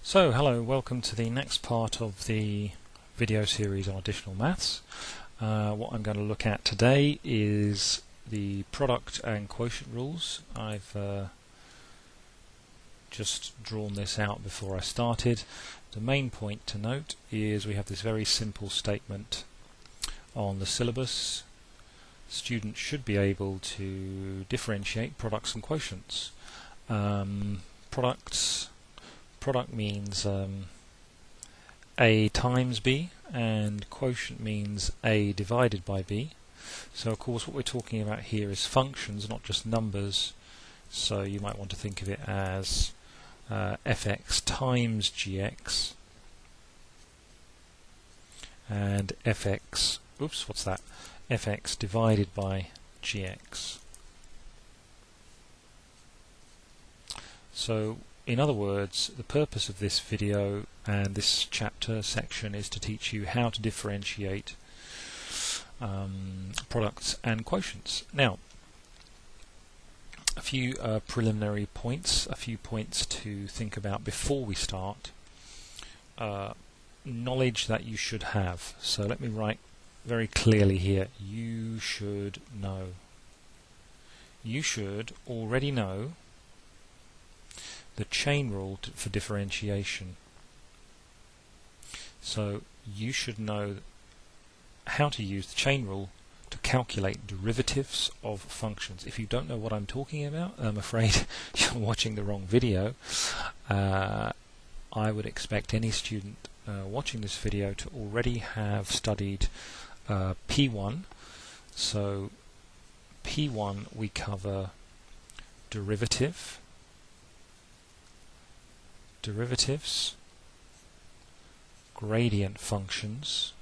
So hello, welcome to the next part of the video series on additional maths. What I'm going to look at today is the product and quotient rules. I've just drawn this out before I started. The main point to note is we have this very simple statement on the syllabus. Students should be able to differentiate products and quotients. Product means A times B, and quotient means A divided by B. So of course what we're talking about here is functions, not just numbers. So you might want to think of it as fx times gx and fx divided by gx. So in other words, the purpose of this video and this chapter section is to teach you how to differentiate products and quotients. Now, a few preliminary points, a few points to think about before we start. Knowledge that you should have. So let me write very clearly here, you should know. You should already know the chain rule for differentiation. So you should know how to use the chain rule to calculate derivatives of functions. If you don't know what I'm talking about, I'm afraid you're watching the wrong video. I would expect any student watching this video to already have studied P1. So P1 we cover derivatives, gradient functions,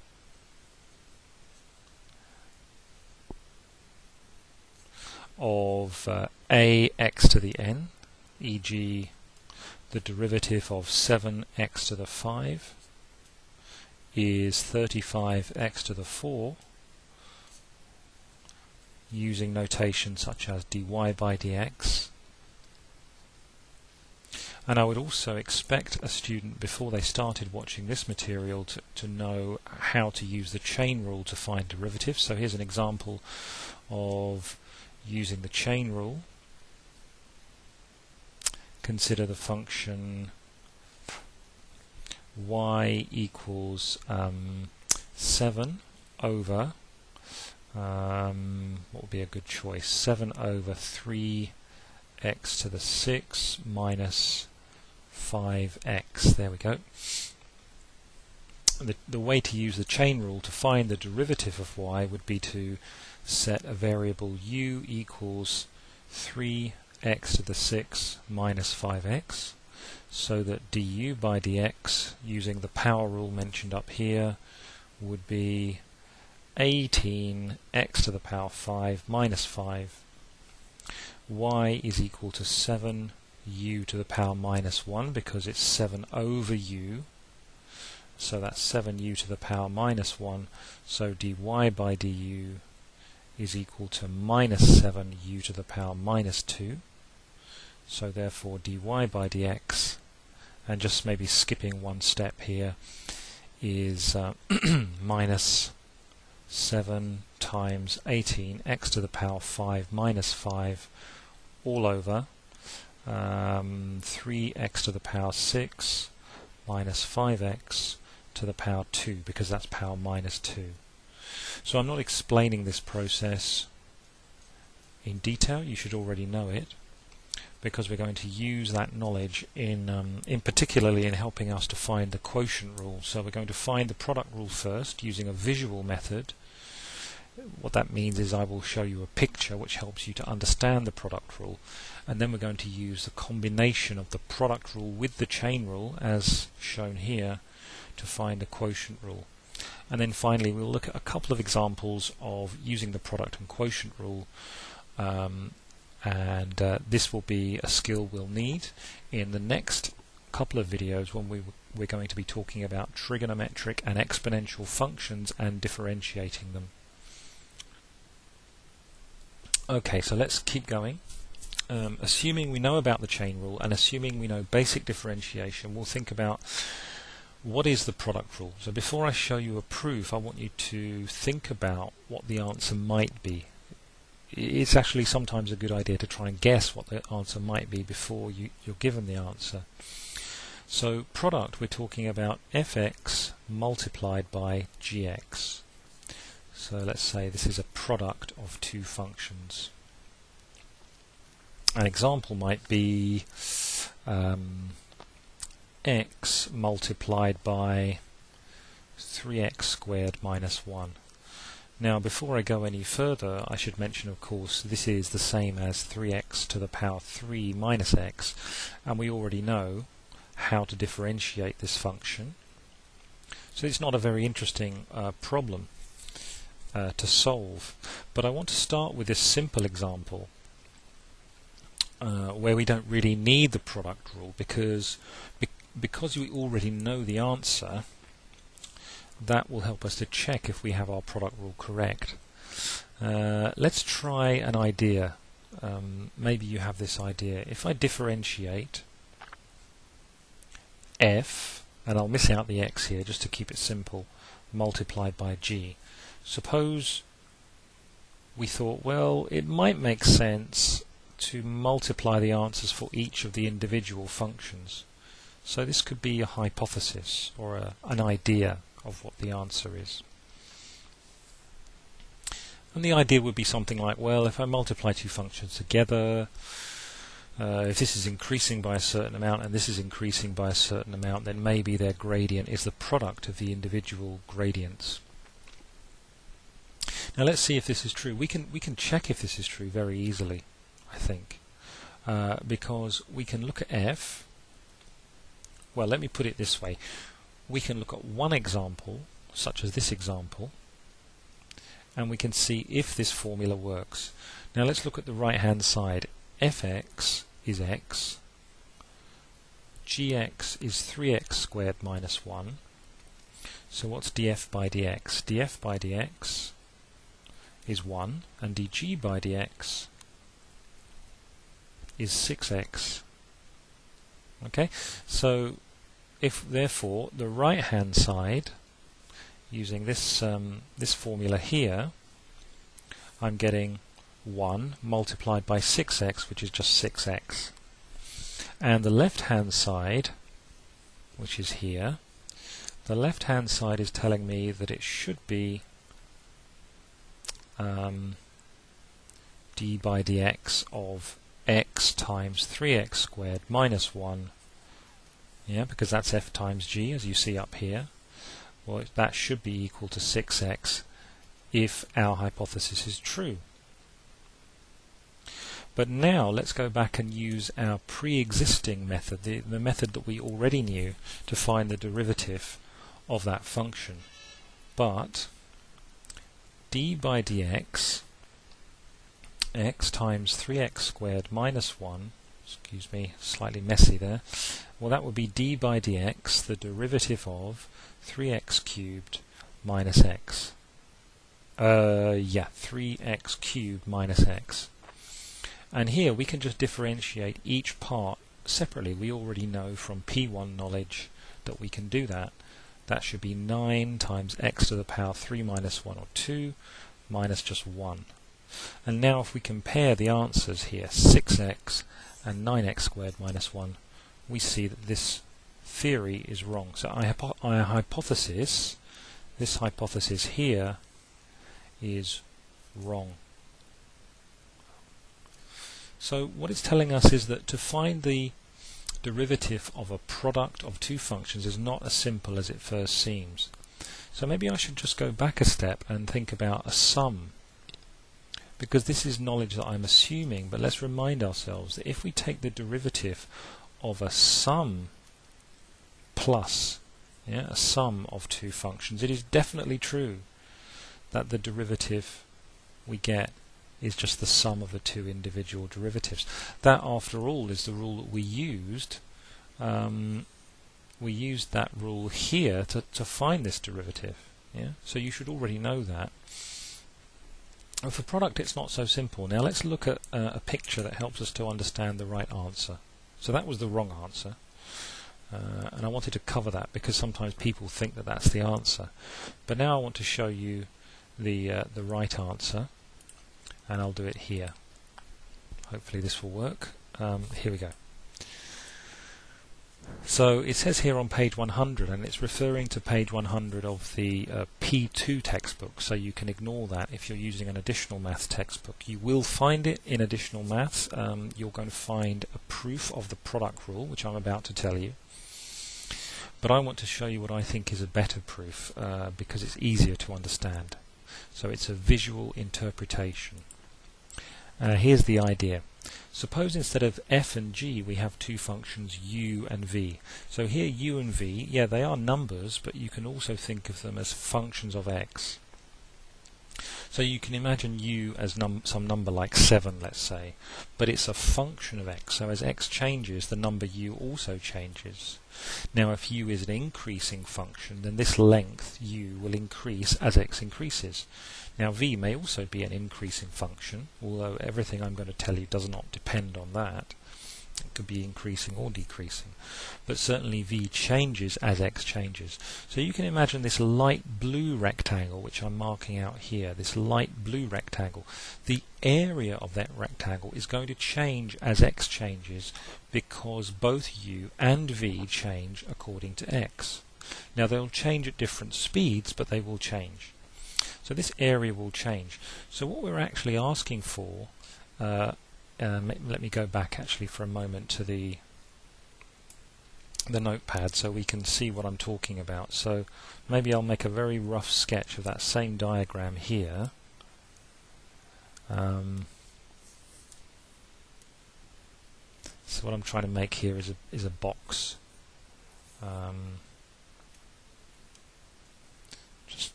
of ax to the n, e.g. the derivative of 7x to the 5 is 35x to the 4, using notation such as dy by dx. And I would also expect a student, before they started watching this material, to know how to use the chain rule to find derivatives. So here's an example of using the chain rule. Consider the function y equals 7 over, what would be a good choice, 7 over 3x to the 6 minus 5x. There we go. The way to use the chain rule to find the derivative of y would be to set a variable u equals 3x to the 6 minus 5x, so that du by dx, using the power rule mentioned up here, would be 18x to the power 5 minus 5. Y is equal to 7 u to the power minus 1, because it's 7 over u, so that's 7u to the power minus 1, so dy by du is equal to minus 7u to the power minus 2, so therefore dy by dx, and just maybe skipping one step here, is minus 7 times 18x to the power 5 minus 5 all over 3x to the power 6 minus 5x to the power 2, because that's power minus 2. So I'm not explaining this process in detail, you should already know it, because we're going to use that knowledge in particularly in helping us to find the quotient rule. So we're going to find the product rule first using a visual method. What that means is I will show you a picture which helps you to understand the product rule, and then we're going to use the combination of the product rule with the chain rule, as shown here, to find the quotient rule. And then finally we'll look at a couple of examples of using the product and quotient rule, and this will be a skill we'll need in the next couple of videos when we're going to be talking about trigonometric and exponential functions and differentiating them. Okay, so let's keep going. assuming we know about the chain rule and assuming we know basic differentiation, we'll think about what is the product rule. So before I show you a proof, I want you to think about what the answer might be. It's actually sometimes a good idea to try and guess what the answer might be before you're given the answer. So product, we're talking about fx multiplied by gx. So let's say this is a product of two functions. An example might be x multiplied by 3x squared minus 1. Now before I go any further, I should mention, of course, this is the same as 3x to the power 3 minus x, and we already know how to differentiate this function. So it's not a very interesting problem to solve, but I want to start with this simple example where we don't really need the product rule because we already know the answer. That will help us to check if we have our product rule correct. Let's try an idea. Maybe you have this idea. If I differentiate f, and I'll miss out the x here just to keep it simple, multiplied by g. Suppose we thought, well, it might make sense to multiply the answers for each of the individual functions. So this could be a hypothesis or an idea of what the answer is. And the idea would be something like, well, if I multiply two functions together, if this is increasing by a certain amount and this is increasing by a certain amount, then maybe their gradient is the product of the individual gradients. Now let's see if this is true. We can check if this is true very easily, I think, because we can look at f. Well, let me put it this way. We can look at one example, such as this example, and we can see if this formula works. Now let's look at the right hand side. fx is x, gx is 3x squared minus 1. So what's df by dx? df by dx is 1, and dg by dx is 6x. Okay, so if therefore the right hand side, using this this formula here, I'm getting 1 multiplied by 6x, which is just 6x. And the left hand side, which is here, the left hand side is telling me that it should be d by dx of x times 3x squared minus 1. Yeah, because that's f times g, as you see up here. Well, that should be equal to 6x if our hypothesis is true. But now let's go back and use our pre-existing method, the method that we already knew, to find the derivative of that function. But d by dx, x times 3x squared minus 1, excuse me, slightly messy there, well that would be d by dx, the derivative of 3x cubed minus x. 3x cubed minus x. And here we can just differentiate each part separately. We already know from P1 knowledge that we can do that. That should be 9 times x to the power 3 minus 1, or 2, minus just 1. And now if we compare the answers here, 6x and 9x squared minus 1, we see that this theory is wrong. So our hypothesis, this hypothesis here, is wrong. So what it's telling us is that to find the derivative of a product of two functions is not as simple as it first seems. So maybe I should just go back a step and think about a sum, because this is knowledge that I'm assuming, but let's remind ourselves that if we take the derivative of a sum plus a sum of two functions, it is definitely true that the derivative we get is just the sum of the two individual derivatives. That, after all, is the rule that we used. We used that rule here to find this derivative. Yeah? So you should already know that. And for product it's not so simple. Now let's look at a picture that helps us to understand the right answer. So that was the wrong answer. And I wanted to cover that because sometimes people think that that's the answer. But now I want to show you the right answer, and I'll do it here. Hopefully this will work. Here we go. So it says here on page 100, and it's referring to page 100 of the P2 textbook, so you can ignore that if you're using an additional maths textbook. You will find it in additional maths. You're going to find a proof of the product rule, which I'm about to tell you. But I want to show you what I think is a better proof because it's easier to understand. So it's a visual interpretation. Here's the idea. Suppose instead of f and g we have two functions u and v. So here u and v, yeah, they are numbers, but you can also think of them as functions of x. So you can imagine u as some number like 7, let's say, but it's a function of x. So as x changes, the number u also changes. Now if u is an increasing function, then this length u will increase as x increases. Now v may also be an increasing function, although everything I'm going to tell you does not depend on that. It could be increasing or decreasing, but certainly v changes as x changes. So you can imagine this light blue rectangle, which I'm marking out here, this light blue rectangle. The area of that rectangle is going to change as x changes because both u and v change according to x. Now they'll change at different speeds, but they will change. So this area will change. So what we're actually asking for, let me go back actually for a moment to the notepad so we can see what I'm talking about. So maybe I'll make a very rough sketch of that same diagram here. So what I'm trying to make here is a box.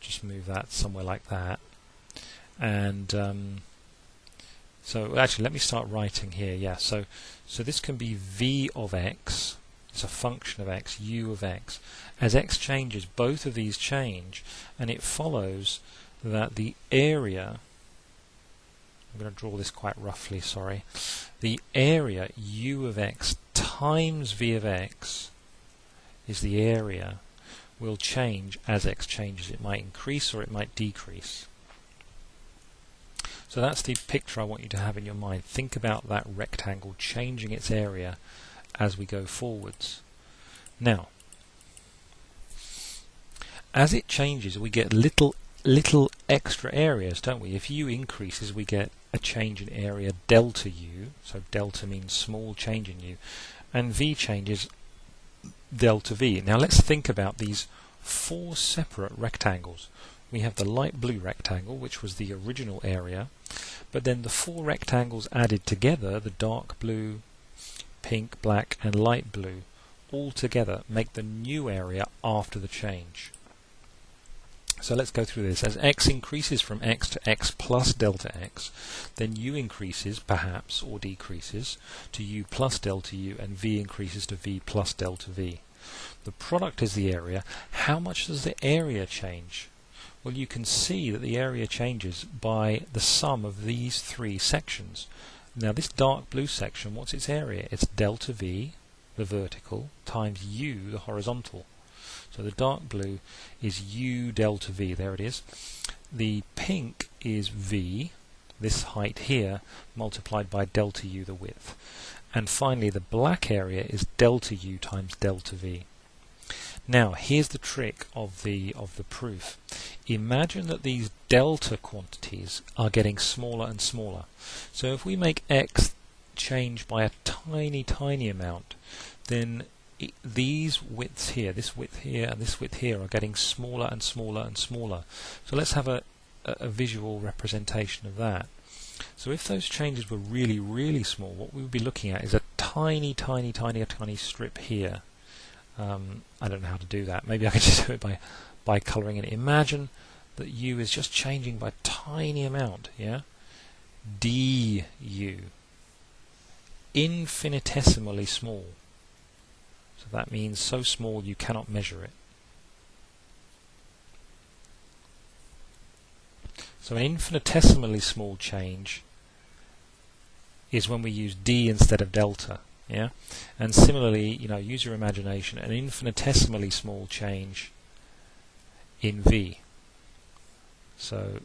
Just move that somewhere like that, and so actually let me start writing here. Yeah, so this can be v of x. It's a function of x, u of x. As x changes, both of these change, and it follows that the area, I'm going to draw this quite roughly, sorry, the area u of x times v of x is the area will change as x changes. It might increase or it might decrease. So that's the picture I want you to have in your mind. Think about that rectangle changing its area as we go forwards. Now, as it changes, we get little extra areas, don't we? If u increases, we get a change in area delta u, so delta means small change in u, and v changes delta v. Now let's think about these four separate rectangles. We have the light blue rectangle, which was the original area, but then the four rectangles added together, the dark blue, pink, black and light blue, all together make the new area after the change. So let's go through this. As x increases from x to x plus delta x, then u increases, perhaps, or decreases to u plus delta u, and v increases to v plus delta v. The product is the area. How much does the area change? Well, you can see that the area changes by the sum of these three sections. Now this dark blue section, what's its area? It's delta v, the vertical, times u, the horizontal. So the dark blue is u delta v, there it is. The pink is v, this height here, multiplied by delta u, the width. And finally the black area is delta u times delta v. Now here's the trick of the proof. Imagine that these delta quantities are getting smaller and smaller. So if we make x change by a tiny amount, then these widths here, this width here and this width here, are getting smaller and smaller and smaller. So let's have a visual representation of that. So if those changes were really small, what we would be looking at is a tiny strip here. I don't know how to do that. Maybe I could just do it by colouring it. Imagine that u is just changing by a tiny amount, yeah? du, infinitesimally small. So that means so small you cannot measure it. So an infinitesimally small change is when we use d instead of delta. Yeah, and similarly, use your imagination. An infinitesimally small change in v. So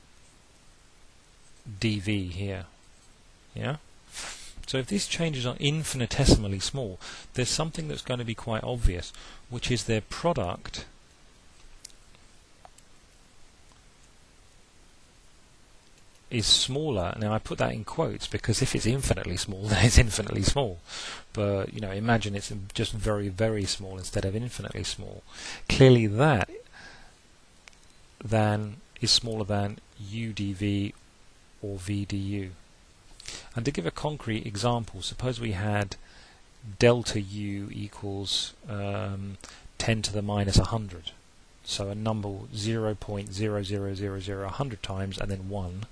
dv here. Yeah. So if these changes are infinitesimally small, there's something that's going to be quite obvious, which is their product is smaller. Now I put that in quotes because if it's infinitely small, then it's infinitely small. But imagine it's just very, very small instead of infinitely small. Clearly that then is smaller than u dv or v du. And to give a concrete example, suppose we had delta u equals 10 to the minus 100. So a number 0.0000 100 times and then 1.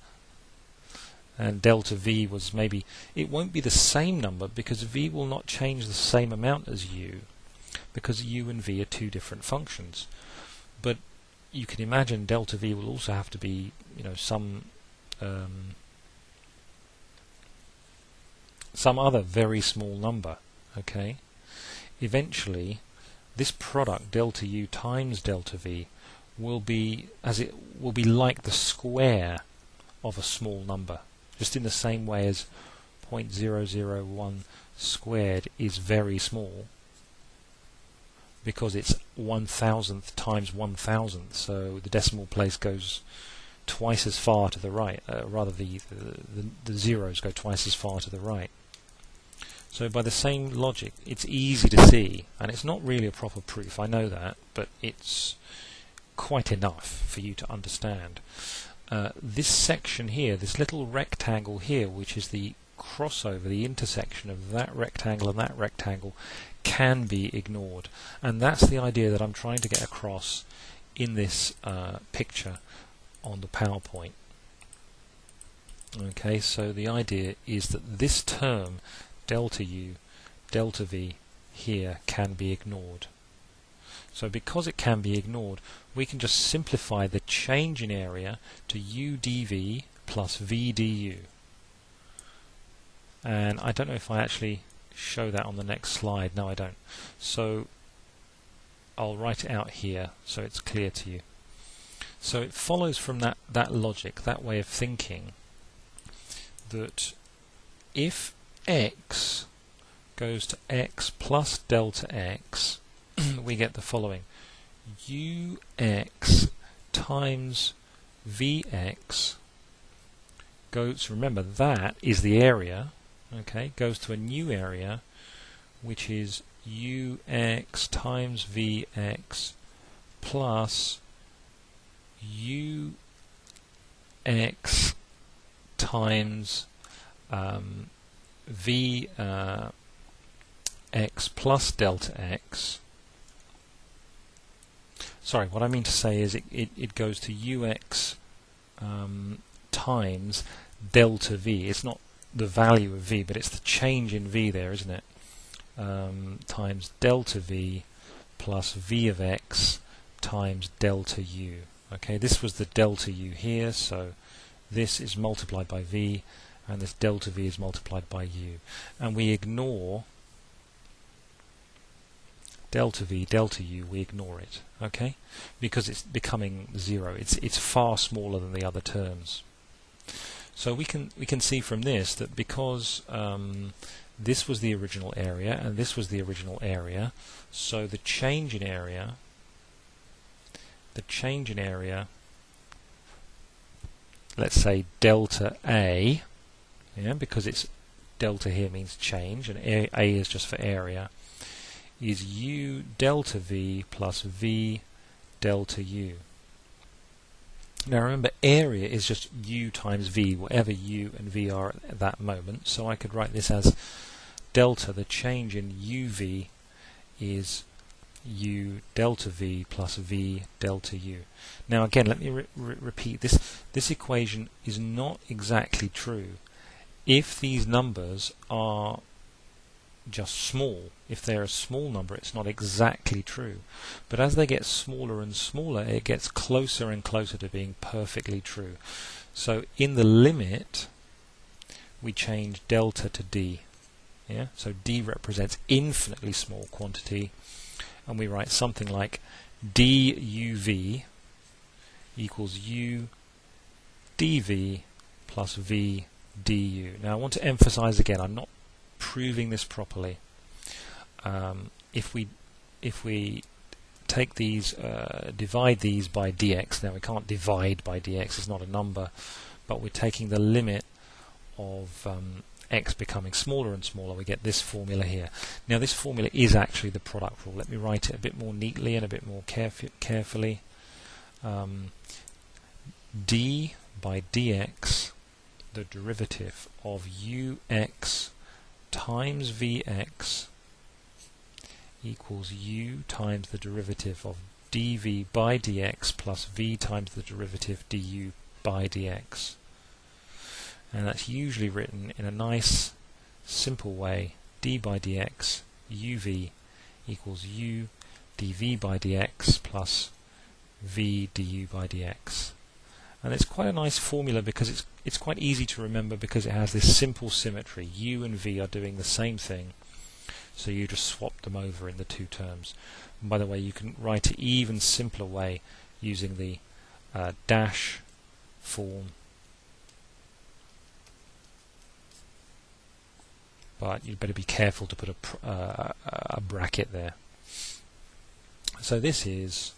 And delta v was maybe, it won't be the same number because v will not change the same amount as u, because u and v are two different functions. But you can imagine delta v will also have to be, some other very small number. Okay. Eventually, this product delta u times delta v will be like the square of a small number. Just in the same way as 0.001 squared is very small because it's 1,000th times 1,000th, so the decimal place goes twice as far to the right, rather the zeros go twice as far to the right. So by the same logic, it's easy to see, and it's not really a proper proof, I know that, but it's quite enough for you to understand. This section here, this little rectangle here, which is the crossover, the intersection of that rectangle and that rectangle, can be ignored. And that's the idea that I'm trying to get across in this picture on the PowerPoint. Okay, so the idea is that this term, delta u, delta v, here can be ignored. So because it can be ignored, we can just simplify the change in area to u dv plus v du. And I don't know if I actually show that on the next slide. No, I don't. So I'll write it out here so it's clear to you. So it follows from that logic, that way of thinking, that if x goes to x plus delta x, we get the following: ux times vx goes, remember that is the area, okay, goes to a new area which is ux times vx plus ux times vx plus delta x. Sorry, what I mean to say is it goes to ux times delta v. It's not the value of v, but it's the change in v there, isn't it? Times delta v plus v of x times delta u. Okay, this was the delta u here, so this is multiplied by v, and this delta v is multiplied by u. And we ignore delta v, delta u, we ignore it, okay? Because it's becoming 0. It's far smaller than the other terms. So we can see from this that because this was the original area and this was the original area, so the change in area, let's say delta A, yeah, because it's delta here means change and A is just for area, is u delta v plus v delta u. Now remember, area is just u times v, whatever u and v are at that moment, so I could write this as delta, the change in uv is u delta v plus v delta u. Now again, let me repeat this. This equation is not exactly true if these numbers are just small. If they're a small number, it's not exactly true. But as they get smaller and smaller, it gets closer and closer to being perfectly true. So in the limit, we change delta to d. Yeah? So d represents infinitely small quantity, and we write something like duv equals u dv plus v du. Now I want to emphasize again, I'm not proving this properly. If we take these, divide these by dx, now we can't divide by dx, it's not a number, but we're taking the limit of x becoming smaller and smaller, we get this formula here. Now this formula is actually the product rule. Let me write it a bit more neatly and a bit more carefully. D by dx, the derivative of ux times vx equals u times the derivative of dv by dx plus v times the derivative du by dx. And that's usually written in a nice simple way: d by dx uv equals u dv by dx plus v du by dx. And it's quite a nice formula because it's quite easy to remember because it has this simple symmetry. U and v are doing the same thing, so you just swap them over in the two terms. And by the way, you can write it even simpler way using the dash form, but you'd better be careful to put a bracket there. So this is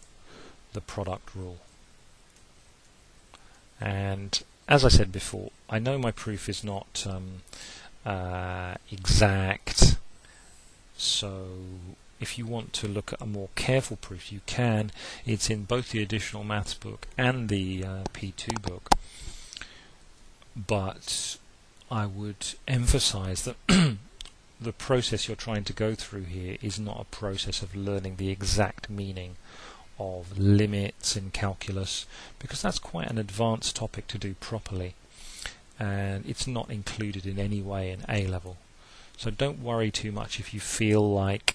the product rule. And as I said before, I know my proof is not exact, so if you want to look at a more careful proof, you can. It's in both the Additional Maths book and the P2 book. But I would emphasize that the process you're trying to go through here is not a process of learning the exact meaning of limits in calculus, because that's quite an advanced topic to do properly, and it's not included in any way in A-level. So don't worry too much if you feel like,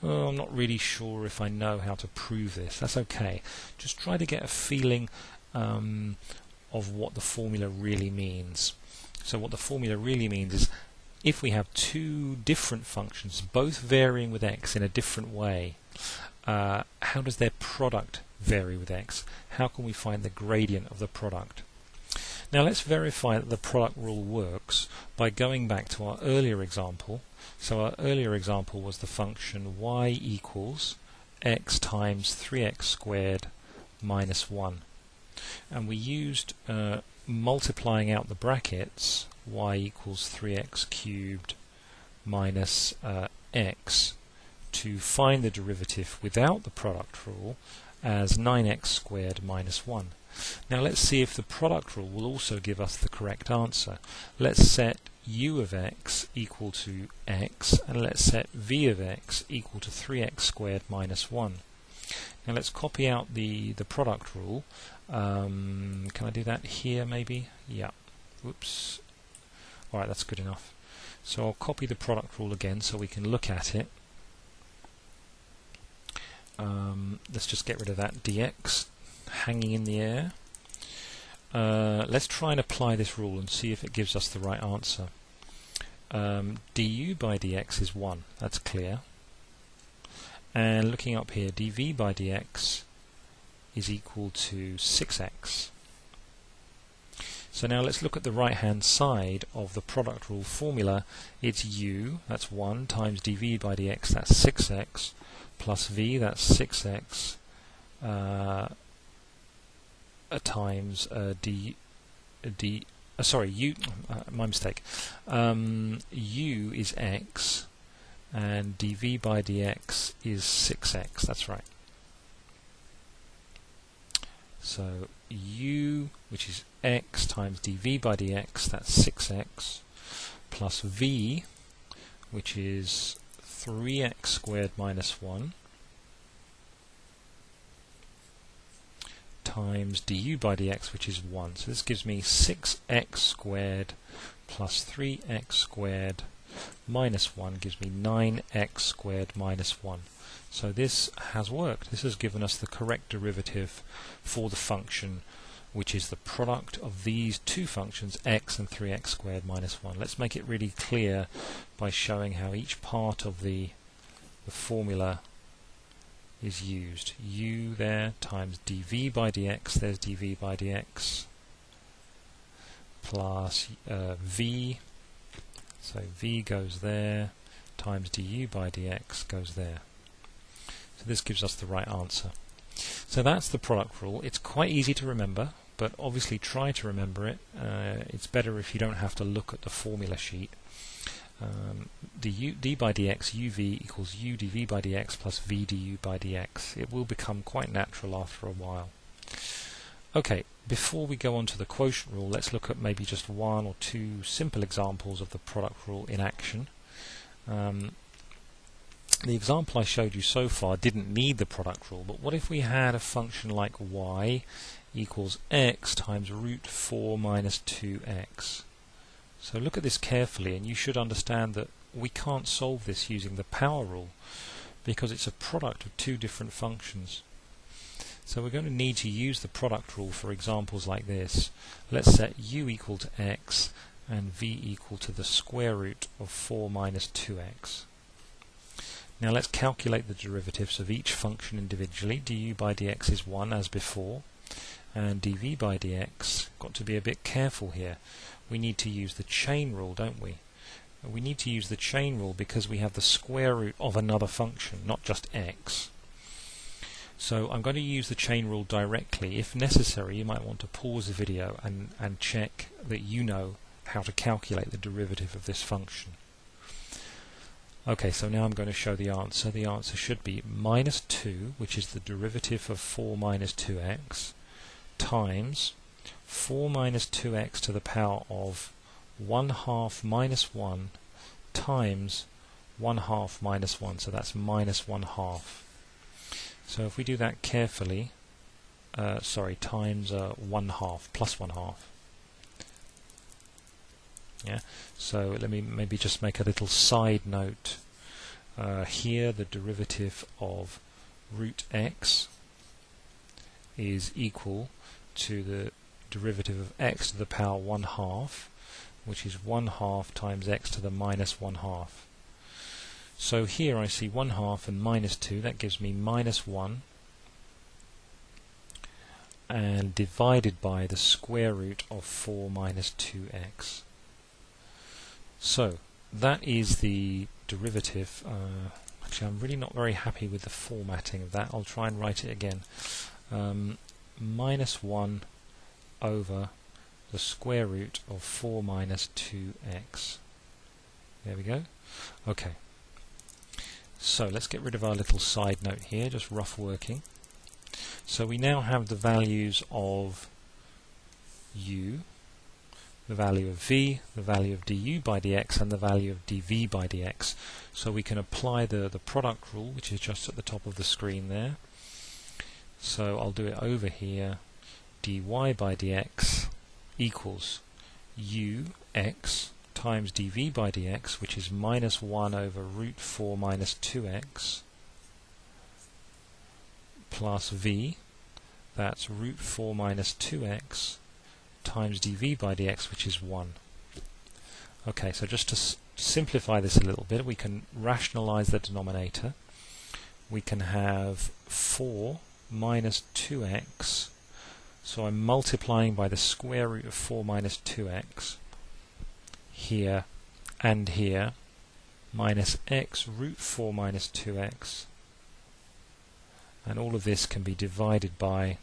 oh, I'm not really sure if I know how to prove this. That's okay. Just try to get a feeling of what the formula really means. So what the formula really means is, if we have two different functions, both varying with x in a different way, how does their product vary with x? How can we find the gradient of the product? Now let's verify that the product rule works by going back to our earlier example. So our earlier example was the function y equals x times 3x squared minus 1. And we used multiplying out the brackets, y equals 3x cubed minus x, to find the derivative without the product rule as 9x squared minus 1. Now let's see if the product rule will also give us the correct answer. Let's set u of x equal to x, and let's set v of x equal to 3x squared minus 1. Now let's copy out the product rule. Can I do that here maybe? Yeah. Whoops. Alright, that's good enough. So I'll copy the product rule again so we can look at it. Let's just get rid of that dx hanging in the air. Let's try and apply this rule and see if it gives us the right answer. Du by dx is 1, that's clear. And looking up here, dv by dx is equal to 6x. So now let's look at the right hand side of the product rule formula. It's u, that's 1, times dv by dx, that's 6x, plus v, that's 6x, times my mistake. U is x, and dv by dx is 6x, that's right. So u, which is x, times dv by dx, that's 6x, plus v, which is 3x squared minus 1, times du by dx, which is 1. So this gives me 6x squared plus 3x squared minus 1 gives me 9x squared minus 1. So this has worked. This has given us the correct derivative for the function which is the product of these two functions, x and 3x squared minus 1. Let's make it really clear by showing how each part of the formula is used. U there times dv by dx, there's dv by dx, plus v, so v goes there, times du by dx goes there. So this gives us the right answer. So that's the product rule. It's quite easy to remember, but obviously try to remember it. It's better if you don't have to look at the formula sheet. d by dx uv equals u dv by dx plus v du by dx. It will become quite natural after a while. Okay, before we go on to the quotient rule, let's look at maybe just one or two simple examples of the product rule in action. The example I showed you so far didn't need the product rule, but what if we had a function like y equals x times root 4 minus 2x? So look at this carefully, and you should understand that we can't solve this using the power rule because it's a product of two different functions. So we're going to need to use the product rule for examples like this. Let's set u equal to x and v equal to the square root of 4 minus 2x. Now let's calculate the derivatives of each function individually. Du by dx is 1 as before, and dv by dx, got to be a bit careful here. We need to use the chain rule, don't we? We need to use the chain rule because we have the square root of another function, not just x. So I'm going to use the chain rule directly. If necessary, you might want to pause the video and check that you know how to calculate the derivative of this function. Okay, so now I'm going to show the answer. The answer should be minus 2, which is the derivative of 4 minus 2x, times 4 minus 2x to the power of 1/2 minus 1 times 1/2 minus 1, so that's minus 1/2. So if we do that carefully, times 1/2, plus 1/2. Yeah. So let me maybe just make a little side note. Here the derivative of root x is equal to the derivative of x to the power 1/2, which is 1/2 times x to the minus 1/2. So here I see 1/2 and minus 2, that gives me minus 1, and divided by the square root of 4 minus 2x. So that is the derivative. Actually, I'm really not very happy with the formatting of that. I'll try and write it again. Minus 1 over the square root of 4 minus 2x. There we go. Okay. So let's get rid of our little side note here, just rough working. So we now have the values of u, the value of v, the value of du by dx, and the value of dv by dx. So we can apply the product rule, which is just at the top of the screen there. So I'll do it over here. dy by dx equals ux times dv by dx, which is minus 1 over root 4 minus 2x, plus v, that's root 4 minus 2x, times dv by dx, which is 1. Okay, so just to simplify this a little bit, we can rationalize the denominator. We can have 4 minus 2x, so I'm multiplying by the square root of 4 minus 2x, here and here, minus x root 4 minus 2x, and all of this can be divided by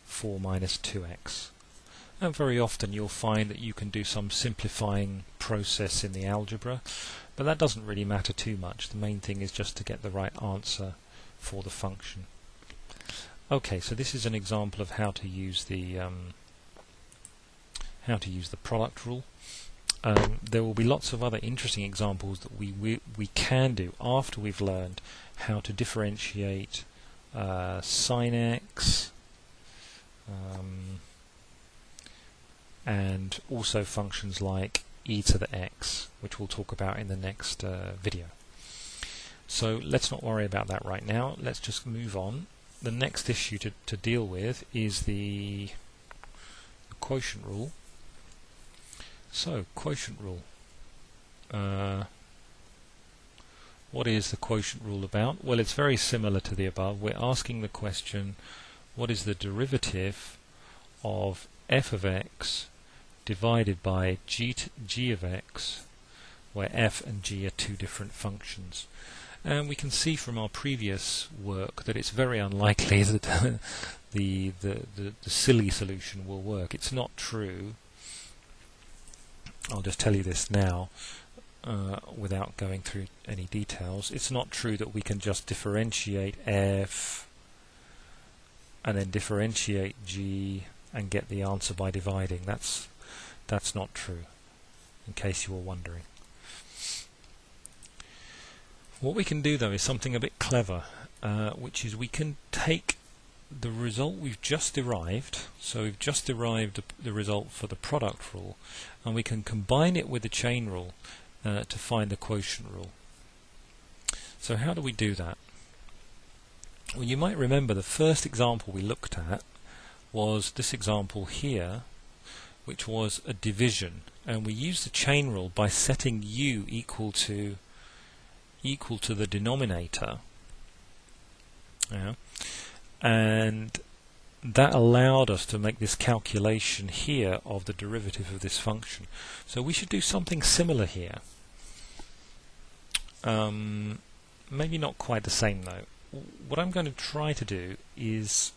4 minus 2x. And very often you'll find that you can do some simplifying process in the algebra, but that doesn't really matter too much. The main thing is just to get the right answer for the function. Okay, so this is an example of how to use the product rule. There will be lots of other interesting examples that we can do after we've learned how to differentiate sin x, and also functions like e to the x, which we'll talk about in the next video. So let's not worry about that right now. Let's just move on the next issue to deal with is the quotient rule. So, quotient rule. What is the quotient rule about? Well, it's very similar to the above. We're asking the question, what is the derivative of f of x divided by g of x, where f and g are two different functions? And we can see from our previous work that it's very unlikely that the silly solution will work. It's not true. I'll just tell you this now without going through any details. It's not true that we can just differentiate f and then differentiate g and get the answer by dividing. That's not true, in case you were wondering. What we can do though is something a bit clever, which is we can take the result we've just derived, so we've just derived the result for the product rule, and we can combine it with the chain rule to find the quotient rule. So how do we do that? Well, you might remember the first example we looked at was this example here, which was a division, and we used the chain rule by setting u equal to the denominator, and that allowed us to make this calculation here of the derivative of this function. So we should do something similar here. Maybe not quite the same though. What I'm going to try to do is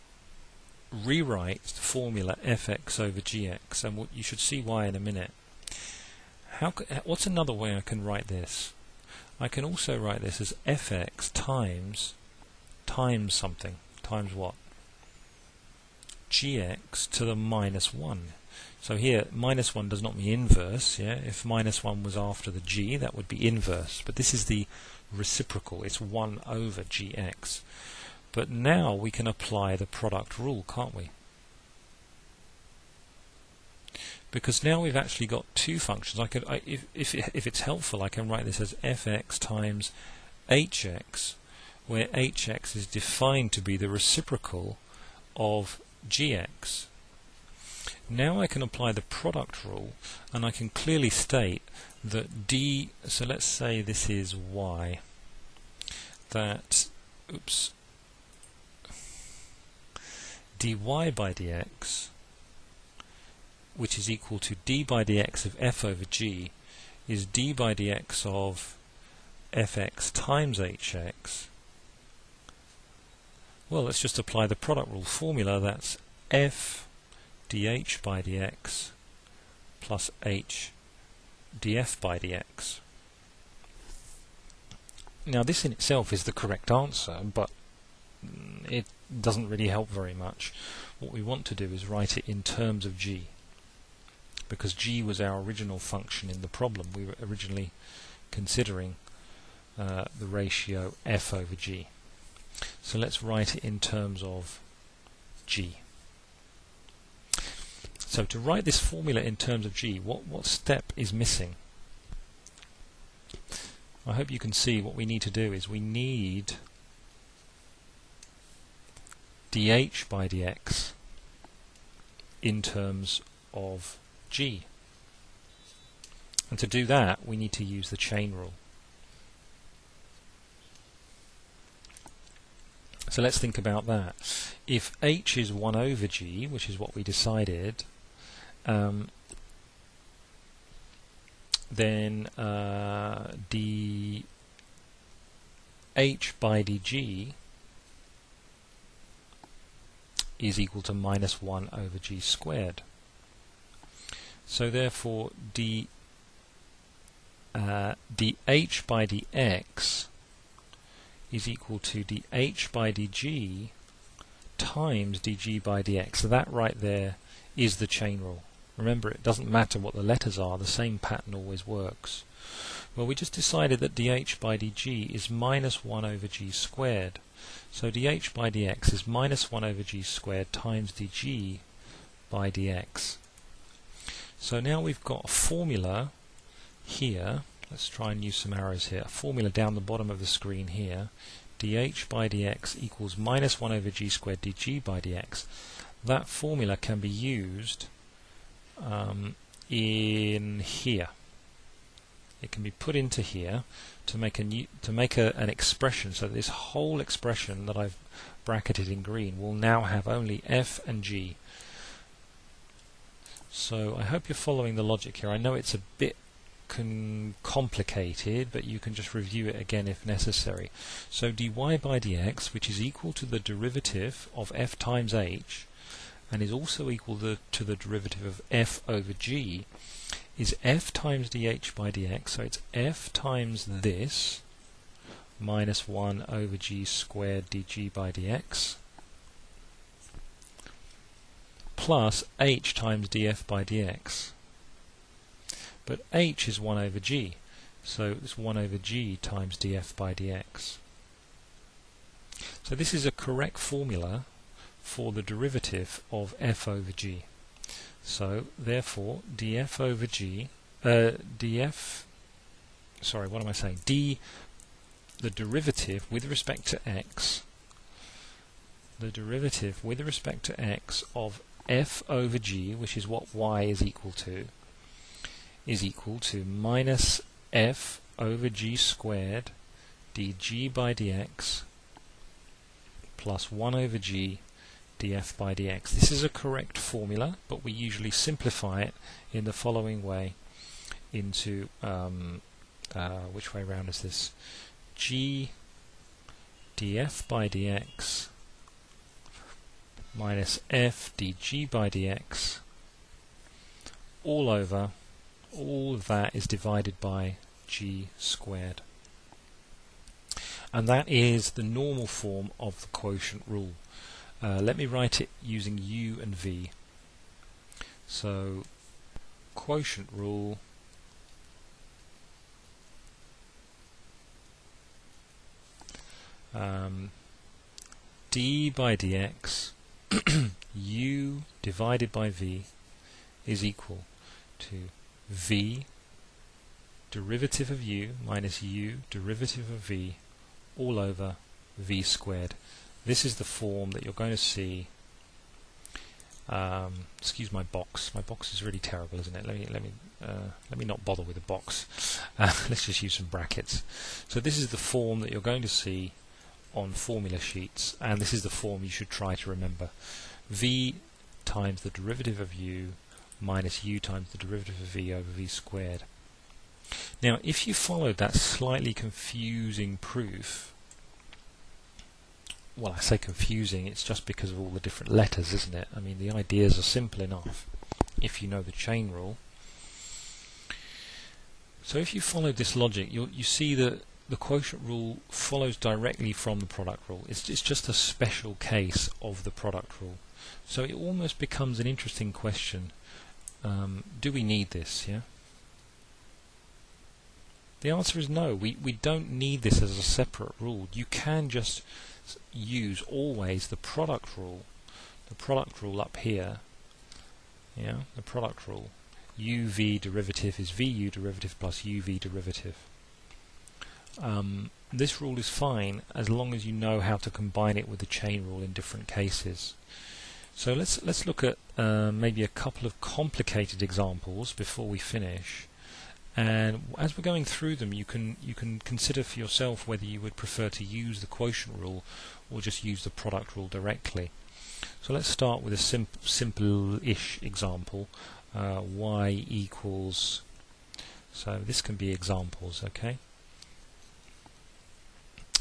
rewrite the formula fx over gx, and you should see why in a minute. What's another way I can write this? I can also write this as fx times something. Times what? Gx to the minus 1. So here, minus 1 does not mean inverse. Yeah, if minus 1 was after the g, that would be inverse. But this is the reciprocal. It's 1 over gx. But now we can apply the product rule, can't we? Because now we've actually got two functions. If it's helpful, I can write this as fx times hx, where hx is defined to be the reciprocal of gx. Now I can apply the product rule, and I can clearly state that d, so let's say this is y, that, dy by dx, which is equal to d by dx of f over g, is d by dx of fx times hx. Well, let's just apply the product rule formula. That's f dh by dx plus h df by dx. Now this in itself is the correct answer, but it doesn't really help very much. What we want to do is write it in terms of g, because g was our original function in the problem. We were originally considering the ratio f over g. So let's write it in terms of g. So to write this formula in terms of g, what step is missing? I hope you can see what we need to do is we need dh by dx in terms of g. And to do that, we need to use the chain rule. So let's think about that. If h is 1 over g, which is what we decided, then dh by dg is equal to minus 1 over g squared. So therefore dh by dx is equal to dh by dg times dg by dx. So that right there is the chain rule. Remember, it doesn't matter what the letters are, the same pattern always works. Well, we just decided that dh by dg is minus 1 over g squared. So dh by dx is minus 1 over g squared times dg by dx. So now we've got a formula here. Let's try and use some arrows here. A formula down the bottom of the screen here. dh by dx equals minus 1 over g squared dg by dx, that formula can be used in here. It can be put into here to make an expression, so that this whole expression that I've bracketed in green will now have only f and g. So I hope you're following the logic here. I know it's a bit complicated, but you can just review it again if necessary. So dy by dx, which is equal to the derivative of f times h, and is also equal to the derivative of f over g, is f times dh by dx, so it's f times this minus 1 over g squared dg by dx plus h times df by dx. But h is 1 over g, so it's 1 over g times df by dx. So this is a correct formula for the derivative of f over g. So therefore df over g, the derivative with respect to x, of f over g, which is what y is equal to minus f over g squared dg by dx plus 1 over g df by dx. This is a correct formula, but we usually simplify it in the following way into, which way round is this? G df by dx minus f dg by dx all over, all of that is divided by g squared. And that is the normal form of the quotient rule. Let me write it using u and v. So quotient rule d by dx u divided by v is equal to v derivative of u minus u derivative of v all over v squared. This is the form that you're going to see. Excuse my box. My box is really terrible, isn't it? Let me not bother with a box. Let's just use some brackets. So this is the form that you're going to see on formula sheets, and this is the form you should try to remember. V times the derivative of u minus u times the derivative of v over v squared. Now, if you followed that slightly confusing proof, well, I say confusing, it's just because of all the different letters, isn't it? I mean, the ideas are simple enough if you know the chain rule. So if you followed this logic, you see that the quotient rule follows directly from the product rule. It's just a special case of the product rule. So it almost becomes an interesting question. Do we need this? Yeah. The answer is no. We don't need this as a separate rule. You can just use always the product rule up here. Yeah, the product rule. uv derivative is vu derivative plus uv derivative. This rule is fine as long as you know how to combine it with the chain rule in different cases. So let's look at maybe a couple of complicated examples before we finish. And as we're going through them, you can consider for yourself whether you would prefer to use the quotient rule or just use the product rule directly. So let's start with a simple-ish example. Y equals, so this can be examples, okay?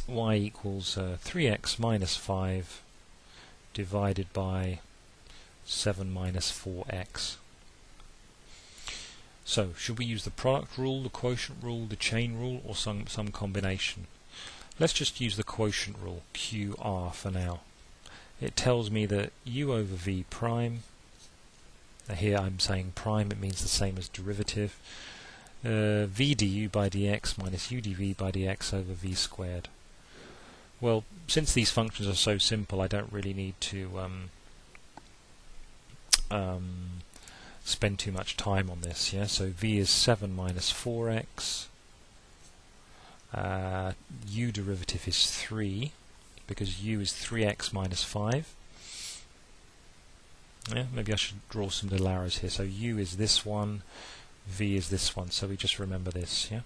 Y equals 3x minus 5 divided by 7 minus 4x. So, should we use the product rule, the quotient rule, the chain rule, or some combination? Let's just use the quotient rule, QR, for now. It tells me that u over v prime, here I'm saying prime, it means the same as derivative, v du by dx minus u dv by dx over v squared. Well, since these functions are so simple, I don't really need to spend too much time on this. Yeah, so v is 7 minus 4x, u derivative is 3, because u is 3x minus 5. Yeah, maybe I should draw some little arrows here. So u is this one, v is this one, so we just remember this, yeah?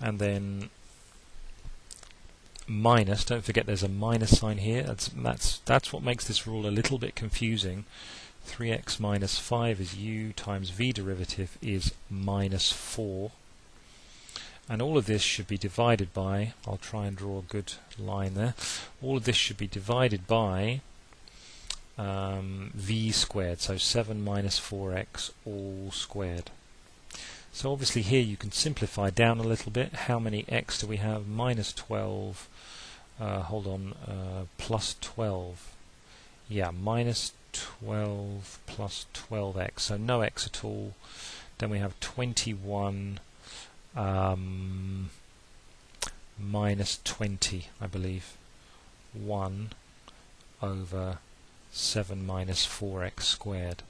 And then minus, don't forget there's a minus sign here. That's what makes this rule a little bit confusing. 3x minus 5 is u times v derivative is minus 4. And all of this should be divided by, I'll try and draw a good line there, all of this should be divided by v squared, so 7 minus 4x all squared. So obviously here you can simplify down a little bit. How many x do we have? Minus 12, plus 12. Yeah, minus 12 plus 12x, so no x at all. Then we have 21 minus 20, I believe, 1 over 7 minus 4x squared.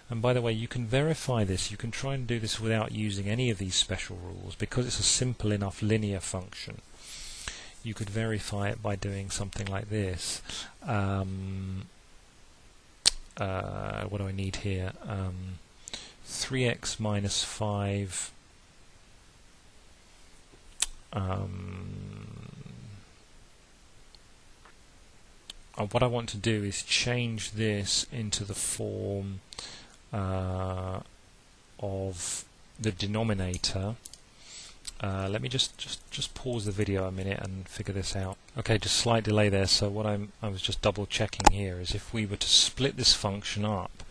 And by the way, you can verify this, you can try and do this without using any of these special rules, because it's a simple enough linear function. You could verify it by doing something like this. What do I need here? 3x minus 5 what I want to do is change this into the form of the denominator. Let me just pause the video a minute and figure this out. Okay, just slight delay there. So what I was just double checking here is if we were to split this function up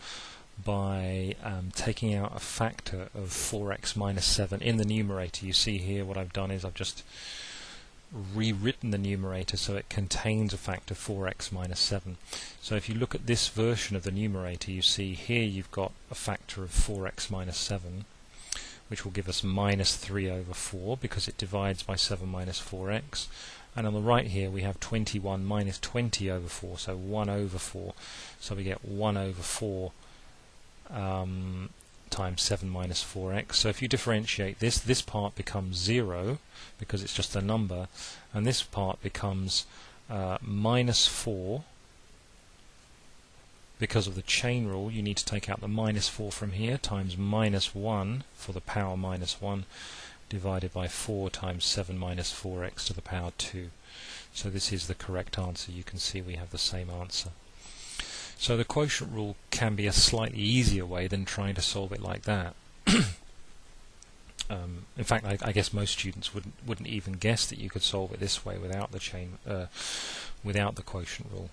by taking out a factor of 4x minus 7 in the numerator. You see here what I've done is I've just rewritten the numerator so it contains a factor 4x minus 7. So if you look at this version of the numerator, you see here you've got a factor of 4x minus 7, which will give us minus 3 over 4 because it divides by 7 minus 4x. And on the right here we have 21 minus 20 over 4, so 1 over 4. So we get 1 over 4 times 7 minus 4x. So if you differentiate this, this part becomes 0 because it's just a number, and this part becomes minus 4 because of the chain rule. You need to take out the minus 4 from here, times minus 1 for the power minus 1 divided by 4 times 7 minus 4x to the power 2. So this is the correct answer. You can see we have the same answer. So the quotient rule can be a slightly easier way than trying to solve it like that. In fact, I guess most students wouldn't even guess that you could solve it this way without the without the quotient rule.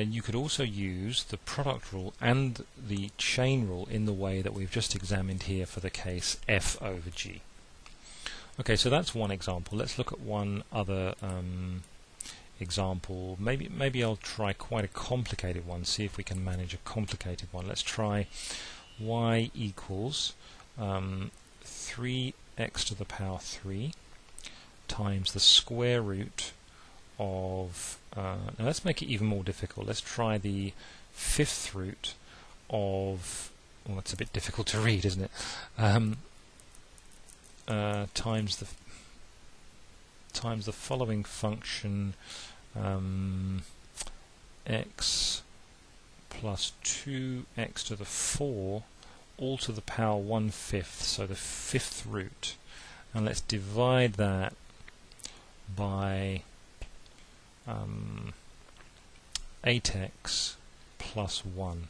You could also use the product rule and the chain rule in the way that we've just examined here for the case f over g. Okay, so that's one example. Let's look at one other example. Maybe I'll try quite a complicated one, see if we can manage a complicated one. Let's try y equals 3x to the power 3 times the square root of now let's make it even more difficult. Let's try the 5th root of, well, that's a bit difficult to read, isn't it? Times the following function, x plus 2x to the 4 all to the power 1/5, so the 5th root, and let's divide that by 8x plus 1.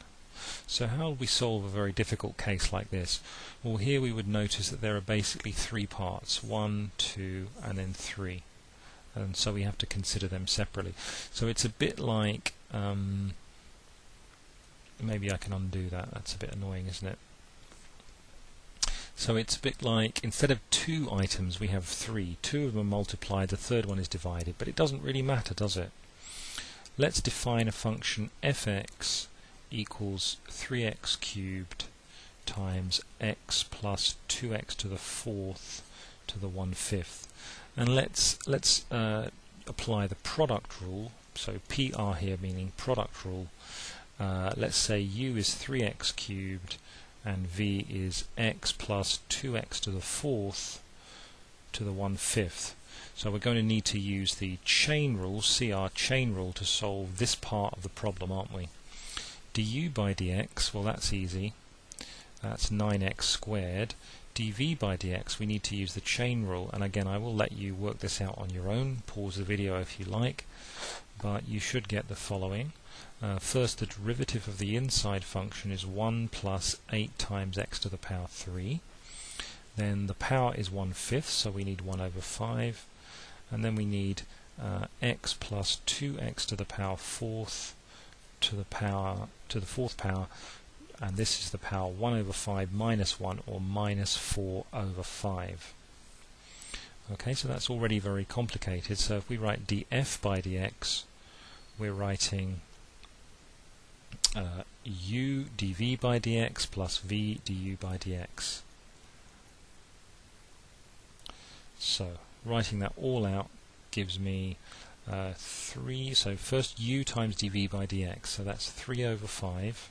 So how would we solve a very difficult case like this? Well, here we would notice that there are basically 3 parts, 1, 2 and then 3, and so we have to consider them separately. So it's a bit like, maybe I can undo that, that's a bit annoying, isn't it? So it's a bit like, instead of 2 items we have 3. 2 of them are multiplied, the 3rd one is divided, but it doesn't really matter, does it? Let's define a function fx equals 3x cubed times x plus 2x to the 4th to the 1/5, and let's apply the product rule. So PR here meaning product rule. Let's say u is 3x cubed and v is x plus 2x to the 4th to the 1/5. So we're going to need to use the chain rule, CR chain rule, to solve this part of the problem, aren't we? du by dx, well that's easy. That's 9x squared. dv by dx, we need to use the chain rule, and again I will let you work this out on your own. Pause the video if you like, but you should get the following. First, the derivative of the inside function is 1 plus 8 times x to the power 3. Then the power is 1/5, so we need 1 over 5. And then we need x plus 2x to the power 4th to the 4th power, and this is the power 1 over 5 minus 1, or minus 4 over 5. Okay, so that's already very complicated. So if we write df by dx, we're writing u dv by dx plus v du by dx. So writing that all out gives me 3, so first u times dv by dx, so that's 3 over 5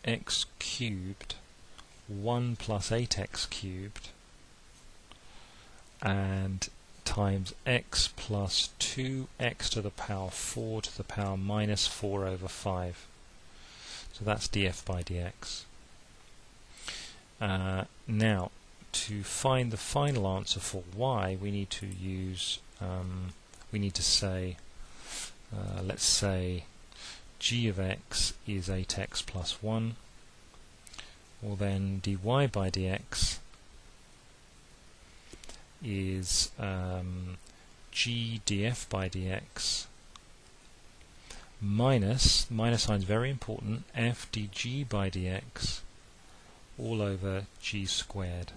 x cubed 1 plus 8x cubed, and times x plus 2x to the power 4 to the power minus 4 over 5. So that's df by dx. Now, to find the final answer for y, we need to use, say, let's say g of x is 8x plus 1, or then dy by dx is g df by dx minus sign is very important, f dg by dx all over g squared.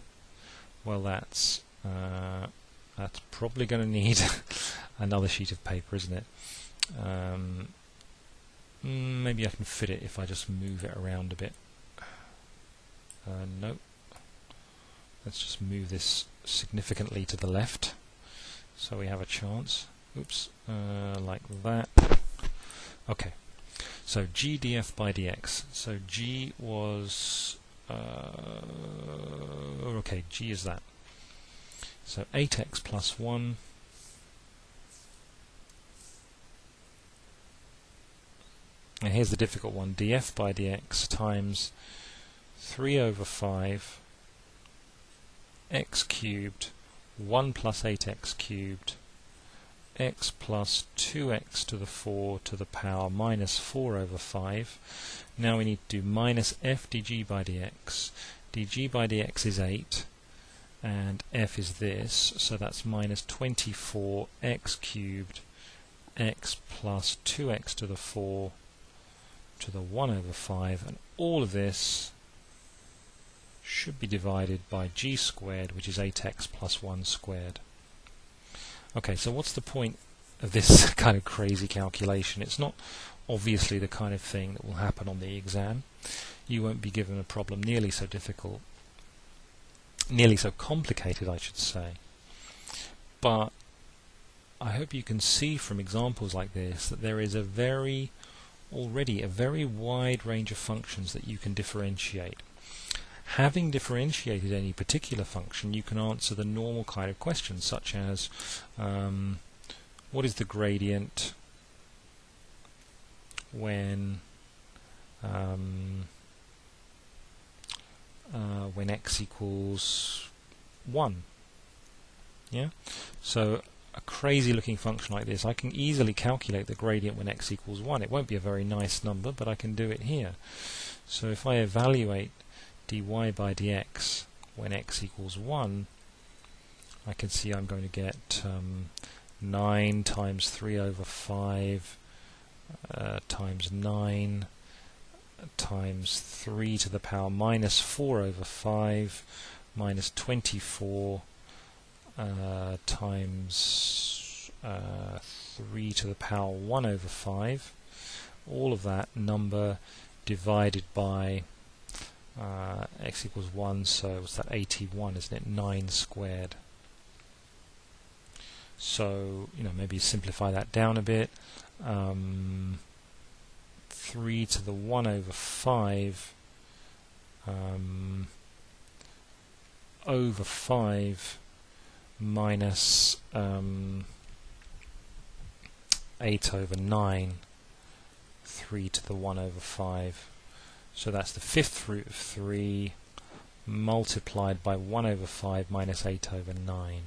Well, that's probably going to need another sheet of paper, isn't it? Maybe I can fit it if I just move it around a bit. No. Let's just move this significantly to the left so we have a chance. Oops, like that. Okay, so g df by dx. So g was okay, g is that. So 8x plus 1 and here's the difficult one, df by dx times 3 over 5 x cubed 1 plus 8x cubed x plus 2x to the 4 to the power minus 4 over 5. Now we need to do minus f dg by dx. dg by dx is 8 and f is this, so that's minus 24 x cubed x plus 2x to the 4 to the 1 over 5, and all of this should be divided by g squared, which is 8x plus 1 squared. Okay, so what's the point of this kind of crazy calculation? It's not obviously the kind of thing that will happen on the exam. You won't be given a problem nearly so difficult, nearly so complicated, I should say. But I hope you can see from examples like this that there is already a very wide range of functions that you can differentiate. Having differentiated any particular function, you can answer the normal kind of questions, such as what is the gradient when x equals 1. Yeah, so a crazy looking function like this, I can easily calculate the gradient when x equals 1. It won't be a very nice number, but I can do it here. So if I evaluate dy by dx when x equals 1, I can see I'm going to get 9 times 3 over 5 times 9 times 3 to the power minus 4 over 5 minus 24 times 3 to the power 1 over 5. All of that number divided by x equals 1, so what's that, 81, isn't it? 9 squared. So, maybe simplify that down a bit. 3 to the 1 over 5 over 5 minus 8 over 9, 3 to the 1 over 5. So that's the fifth root of 3 multiplied by 1 over 5 minus 8 over 9.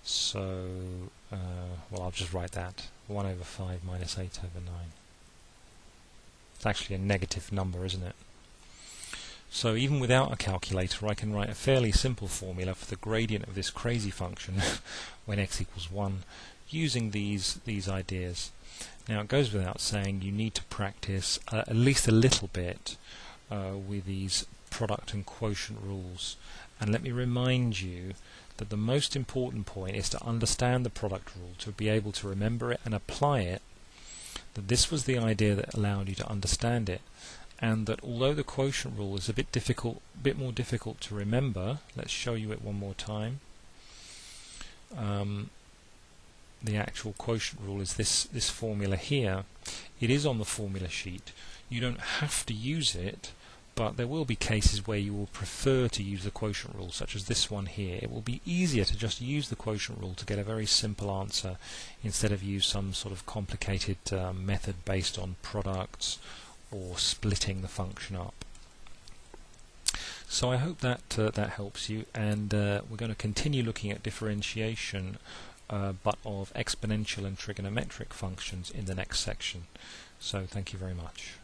So, well, I'll just write that. 1 over 5 minus 8 over 9. It's actually a negative number, isn't it? So even without a calculator, I can write a fairly simple formula for the gradient of this crazy function when x equals 1 using these ideas. Now it goes without saying you need to practice at least a little bit with these product and quotient rules. And let me remind you that the most important point is to understand the product rule, to be able to remember it and apply it, that this was the idea that allowed you to understand it, and that although the quotient rule is a bit more difficult to remember, let's show you it one more time. The actual quotient rule is this formula here. It is on the formula sheet. You don't have to use it, but there will be cases where you will prefer to use the quotient rule, such as this one here. It will be easier to just use the quotient rule to get a very simple answer instead of use some sort of complicated method based on products or splitting the function up. So I hope that that helps you, and we're going to continue looking at differentiation but of exponential and trigonometric functions in the next section. So thank you very much.